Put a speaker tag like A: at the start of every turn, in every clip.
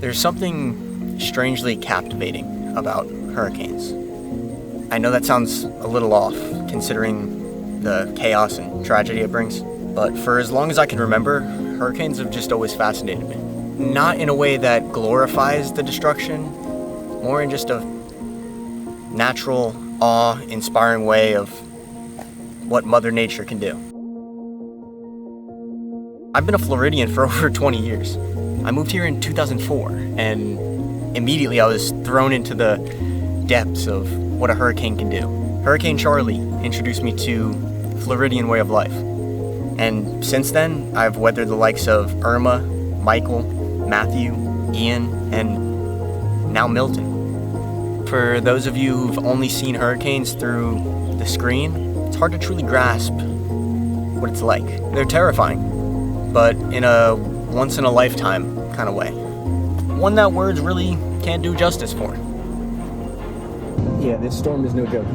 A: There's something strangely captivating about hurricanes. I know that sounds a little off, considering the chaos and tragedy it brings, but for as long as I can remember, hurricanes have just always fascinated me. Not in a way that glorifies the destruction, more in just a natural, awe-inspiring way of what Mother Nature can do. I've been a Floridian for over 20 years. I moved here in 2004, and immediately I was thrown into the depths of what a hurricane can do. Hurricane Charlie introduced me to Floridian way of life. And since then, I've weathered the likes of Irma, Michael, Matthew, Ian, and now Milton. For those of you who've only seen hurricanes through the screen, it's hard to truly grasp what it's like. They're terrifying, but in a once-in-a-lifetime kind of way. One that words really can't do justice for.
B: Yeah, this storm is no joke.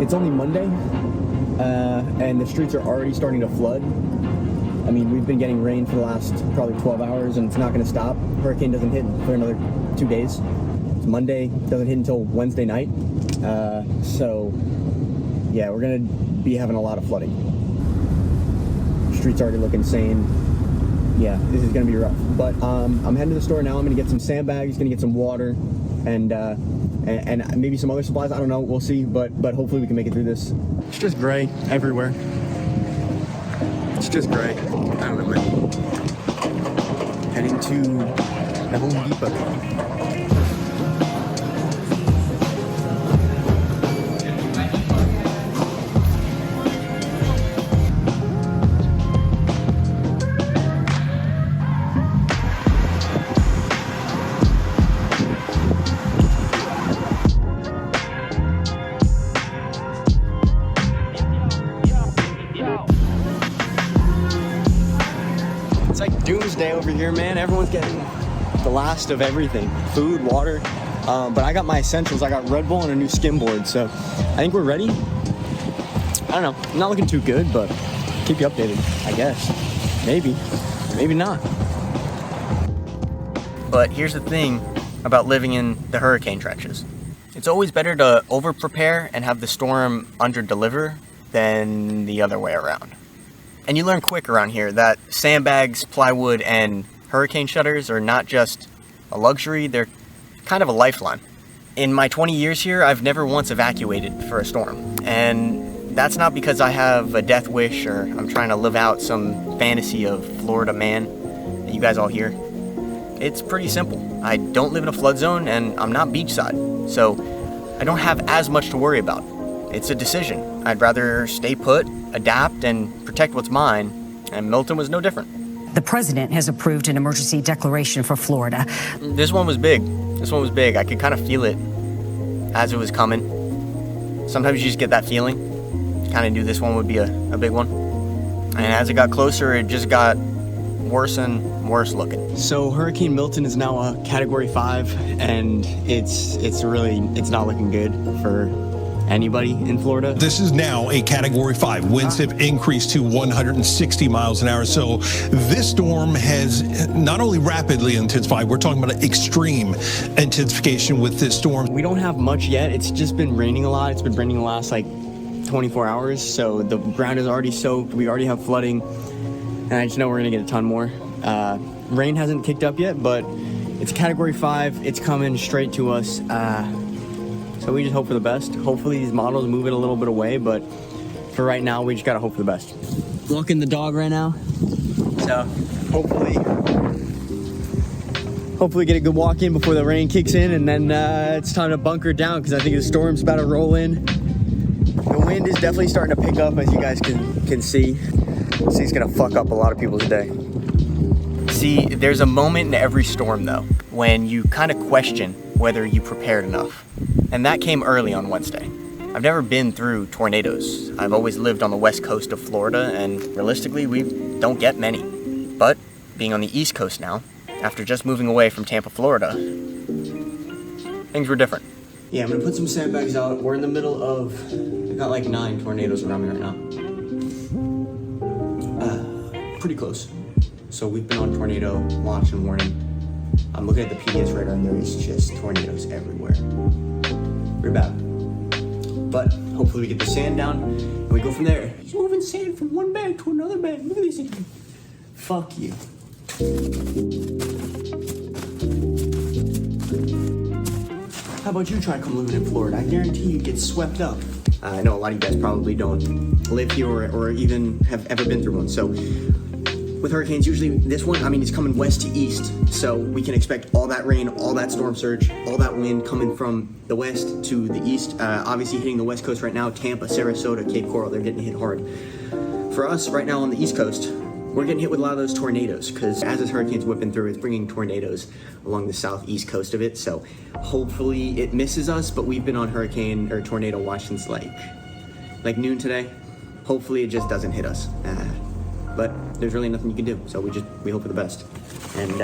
B: It's only Monday, and the streets are already starting to flood. I mean, we've been getting rain for the last probably 12 hours, and it's not going to stop. Hurricane doesn't hit for another 2 days. It's Monday, doesn't hit until Wednesday night. So, yeah, we're going to be having a lot of flooding. Streets already look insane. Yeah, this is going to be rough. But I'm heading to the store now. I'm going to get some sandbags, going to get some water, and maybe some other supplies. I don't know. We'll see. But hopefully we can make it through this. It's just gray everywhere. It's just gray. I don't know, man. Heading to the Home Depot. It's like doomsday over here, man. Everyone's getting the last of everything. Food, water. But I got my essentials. I got Red Bull and a new skimboard. So I think we're ready. I don't know. I'm not looking too good, but keep you updated, I guess. Maybe. Maybe not.
A: But here's the thing about living in the hurricane trenches. It's always better to over-prepare and have the storm under-deliver than the other way around. And you learn quick around here that sandbags, plywood, and hurricane shutters are not just a luxury, they're kind of a lifeline. In my 20 years here, I've never once evacuated for a storm. And that's not because I have a death wish or I'm trying to live out some fantasy of Florida man that you guys all hear. It's pretty simple. I don't live in a flood zone and I'm not beachside, so I don't have as much to worry about. It's a decision. I'd rather stay put, adapt, and protect what's mine, and Milton was no different.
C: The president has approved an emergency declaration for Florida.
A: This one was big. I could kind of feel it as it was coming. Sometimes you just get that feeling. Kind of knew this one would be a big one. And as it got closer, it just got worse and worse looking. So Hurricane Milton is now a Category 5, and it's not looking good for anybody in Florida.
D: This is now a Category 5. Winds have increased to 160 miles an hour. So this storm has not only rapidly intensified, we're talking about an extreme intensification with this storm.
A: We don't have much yet. It's just been raining a lot. It's been raining the last 24 hours. So the ground is already soaked. We already have flooding. And I just know we're gonna get a ton more. Rain hasn't kicked up yet, but it's Category 5. It's coming straight to us. So we just hope for the best. Hopefully these models move it a little bit away, but for right now, we just gotta hope for the best. Walking the dog right now. So hopefully get a good walk in before the rain kicks in, and then it's time to bunker down because I think the storm's about to roll in. The wind is definitely starting to pick up, as you guys can see. So it's gonna fuck up a lot of people's day. See, there's a moment in every storm though, when you kind of question whether you prepared enough. And that came early on Wednesday. I've never been through tornadoes. I've always lived on the west coast of Florida, and realistically, we don't get many. But being on the east coast now, after just moving away from Tampa, Florida, things were different. Yeah, I'm gonna put some sandbags out. We're in the middle of, I've got 9 tornadoes around me right now. Pretty close. So we've been on tornado watch and warning. I'm looking at the PDS radar and there is just tornadoes everywhere. Very bad. But hopefully we get the sand down and we go from there. He's moving sand from one bag to another bag. Look at this thing. Fuck you. How about you try to come living in Florida? I guarantee you get swept up. I know a lot of you guys probably don't live here or even have ever been through one. So with hurricanes, usually this one, I mean, it's coming west to east. So we can expect all that rain, all that storm surge, all that wind coming from the west to the east. Obviously hitting the west coast right now, Tampa, Sarasota, Cape Coral, they're getting hit hard. For us right now on the east coast, we're getting hit with a lot of those tornadoes because as this hurricane's whipping through, it's bringing tornadoes along the southeast coast of it. So hopefully it misses us, but we've been on hurricane or tornado watch since like noon today. Hopefully it just doesn't hit us. But there's really nothing you can do. So we hope for the best. And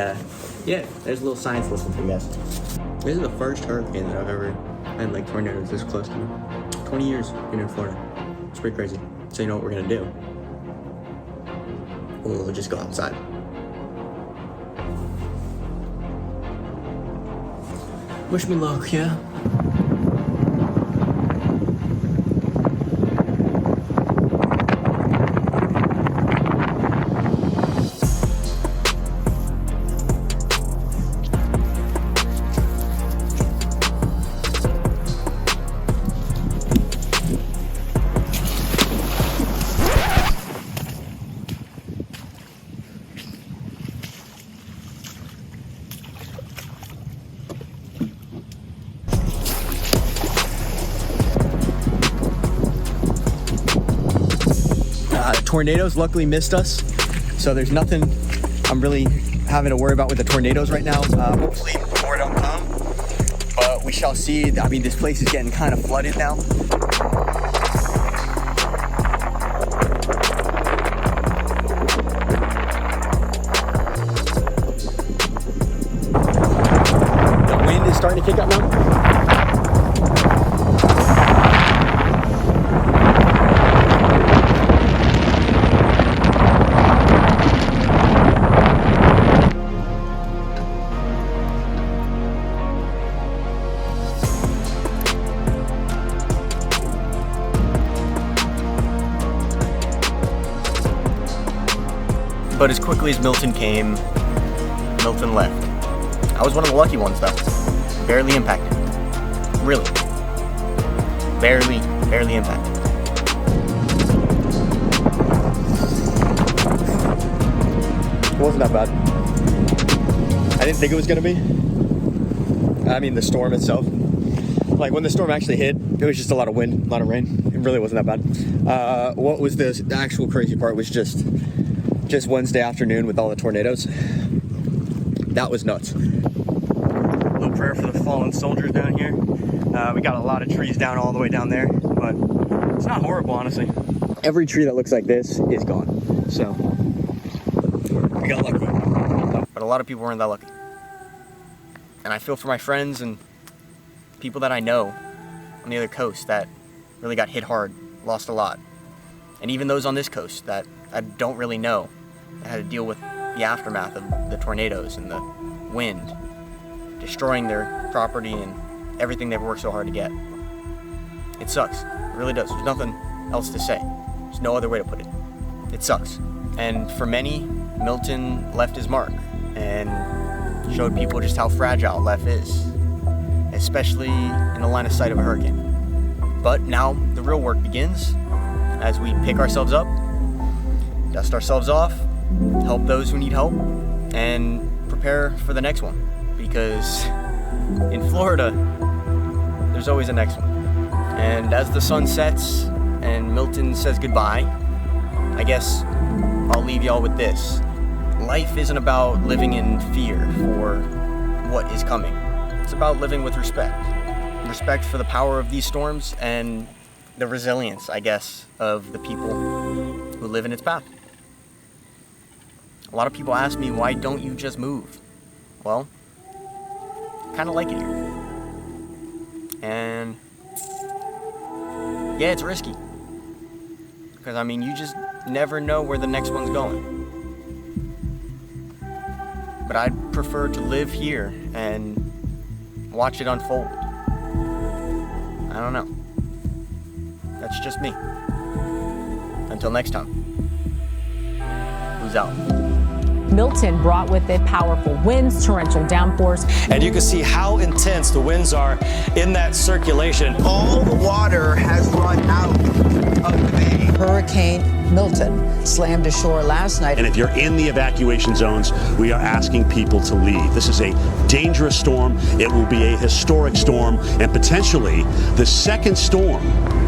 A: yeah, there's a little science lesson for you guys. This is the first hurricane that I've ever had like tornadoes this close to me. 20 years being in Florida. It's pretty crazy. So you know what we're gonna do? We'll just go outside. Wish me luck, yeah? Tornadoes luckily missed us, so there's nothing I'm really having to worry about with the tornadoes right now. Hopefully more don't come, but we shall see. I mean, this place is getting kind of flooded now. The wind is starting to kick up now. But as quickly as Milton came, Milton left. I was one of the lucky ones though. Barely impacted. Really. Barely impacted. It wasn't that bad. I didn't think it was gonna be. I mean, the storm itself. Like when the storm actually hit, it was just a lot of wind, a lot of rain. It really wasn't that bad. What was the actual crazy part was just Wednesday afternoon with all the tornadoes. That was nuts. A little prayer for the fallen soldiers down here. We got a lot of trees down all the way down there, but it's not horrible, honestly. Every tree that looks like this is gone. So we got lucky. But a lot of people weren't that lucky. And I feel for my friends and people that I know on the other coast that really got hit hard, lost a lot. And even those on this coast that I don't really know. I had to deal with the aftermath of the tornadoes and the wind, destroying their property and everything they've worked so hard to get. It sucks. It really does. There's nothing else to say. There's no other way to put it. It sucks. And for many, Milton left his mark and showed people just how fragile life is, especially in the line of sight of a hurricane. But now the real work begins as we pick ourselves up, dust ourselves off, help those who need help, and prepare for the next one. Because in Florida, there's always a next one. And as the sun sets and Milton says goodbye, I guess I'll leave y'all with this. Life isn't about living in fear for what is coming. It's about living with respect. Respect for the power of these storms and the resilience, I guess, of the people who live in its path. A lot of people ask me, why don't you just move? Well, I kind of like it here. And yeah, it's risky. Because, I mean, you just never know where the next one's going. but I'd prefer to live here and watch it unfold. I don't know. That's just me. Until next time. Who's out?
E: Milton brought with it powerful winds, torrential downpours.
F: And you can see how intense the winds are in that circulation.
G: All the water has run out of the bay.
H: Hurricane Milton slammed ashore last night.
I: And if you're in the evacuation zones, we are asking people to leave. This is a dangerous storm. It will be a historic storm and potentially the second storm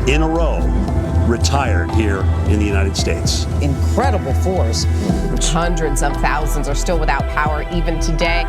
I: in a row retired here in the United States.
H: Incredible force.
E: Hundreds of thousands are still without power even today.